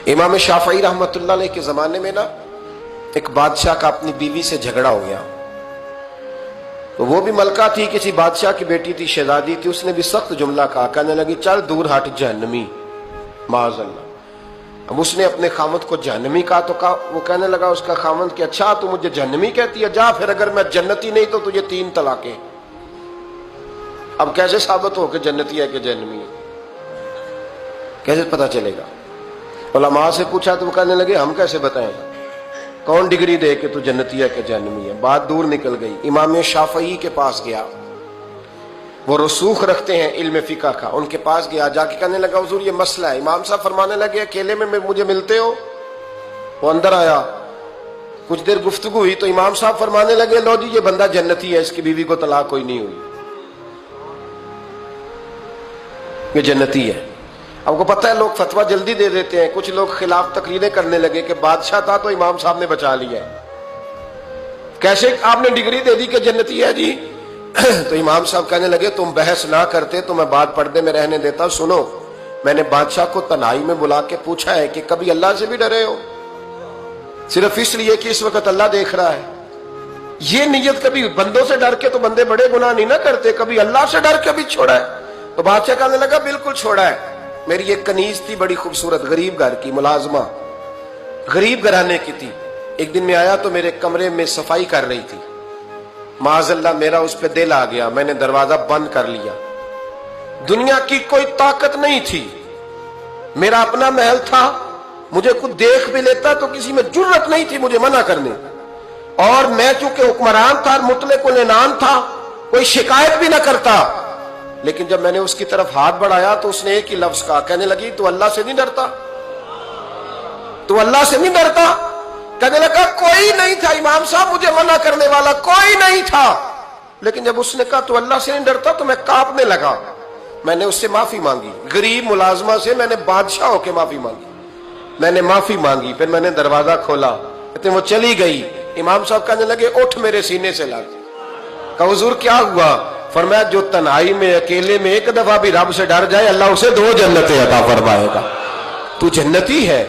امام شافعی رحمۃ اللہ علیہ کے زمانے میں نا ایک بادشاہ کا اپنی بیوی سے جھگڑا ہو گیا. تو وہ بھی ملکہ تھی، کسی بادشاہ کی بیٹی تھی، شہزادی تھی. اس نے بھی سخت جملہ کہا، کہنے لگی چل دور ہٹ جہنمی، معاذ اللہ. اب اس نے اپنے خامد کو جہنمی کہا تو وہ کہنے لگا اس کا خامد کہ اچھا تو مجھے جہنمی کہتی ہے، جا پھر اگر میں جنتی نہیں تو تجھے 3 طلاقیں. اب کیسے ثابت ہو کہ جنتی ہے کہ جہنمی ہے؟ کیسے پتا چلے گا؟ علماء سے پوچھا تو وہ کہنے لگے ہم کیسے بتائیں، کون ڈگری دے کہ تو جنتی ہے کہ جہنمی ہے؟ بات دور نکل گئی. امام شافعی کے پاس گیا، وہ رسوخ رکھتے ہیں علم فقہ کا. ان کے پاس گیا، جا کے کہنے لگا حضور یہ مسئلہ ہے. امام صاحب فرمانے لگے اکیلے میں مجھے ملتے ہو؟ وہ اندر آیا، کچھ دیر گفتگو ہوئی تو امام صاحب فرمانے لگے لو جی یہ بندہ جنتی ہے، اس کی بیوی کو طلاق کوئی نہیں ہوئی، یہ جنتی ہے. آپ کو پتہ ہے لوگ فتویٰ جلدی دے دیتے ہیں. کچھ لوگ خلاف تقریریں کرنے لگے کہ بادشاہ تھا تو امام صاحب نے بچا لیا ہے، کیسے آپ نے ڈگری دے دی کہ جنتی ہے جی؟ تو امام صاحب کہنے لگے تم بحث نہ کرتے تو میں بات پردے میں رہنے دیتا. سنو، میں نے بادشاہ کو تنہائی میں بلا کے پوچھا ہے کہ کبھی اللہ سے بھی ڈرے ہو؟ صرف اس لیے کہ اس وقت اللہ دیکھ رہا ہے. یہ نیت کبھی بندوں سے ڈر کے تو بندے بڑے گناہ نہیں نہ کرتے، کبھی اللہ سے ڈر کے بھی چھوڑا ہے؟ تو بادشاہ کہنے لگا بالکل چھوڑا ہے. میری ایک کنیز تھی بڑی خوبصورت، غریب گھر کی ملازمہ، غریب گھرانے کی تھی. ایک دن میں آیا تو میرے کمرے میں صفائی کر رہی تھی. معاذ اللہ میرا اس پہ دل آ گیا، میں نے دروازہ بند کر لیا. دنیا کی کوئی طاقت نہیں تھی، میرا اپنا محل تھا، مجھے کچھ دیکھ بھی لیتا تو کسی میں جرت نہیں تھی مجھے منع کرنے. اور میں چونکہ حکمران تھا، مطلق العنان تھا، کوئی شکایت بھی نہ کرتا. لیکن جب میں نے اس کی طرف ہاتھ بڑھایا تو اس نے ایک ہی لفظ کہا، کہنے لگی تو اللہ سے نہیں ڈرتا؟ تو اللہ سے نہیں ڈرتا؟ کہنے لگا کوئی نہیں تھا امام صاحب مجھے منع کرنے والا، کوئی نہیں تھا. لیکن جب اس نے کہا تو اللہ سے نہیں ڈرتا تو میں کانپنے لگا. میں نے اس سے معافی مانگی، غریب ملازمہ سے میں نے بادشاہ ہو کے معافی مانگی. میں نے معافی مانگی، پھر میں نے دروازہ کھولا، کہتے وہ چلی گئی. امام صاحب کہنے لگے اٹھ میرے سینے سے لگ. کہا حضور کیا ہوا؟ فرمایا جو تنہائی میں اکیلے میں ایک دفعہ بھی رب سے ڈر جائے اللہ اسے 2 جنتیں عطا فرمائے گا. تو جنتی ہے.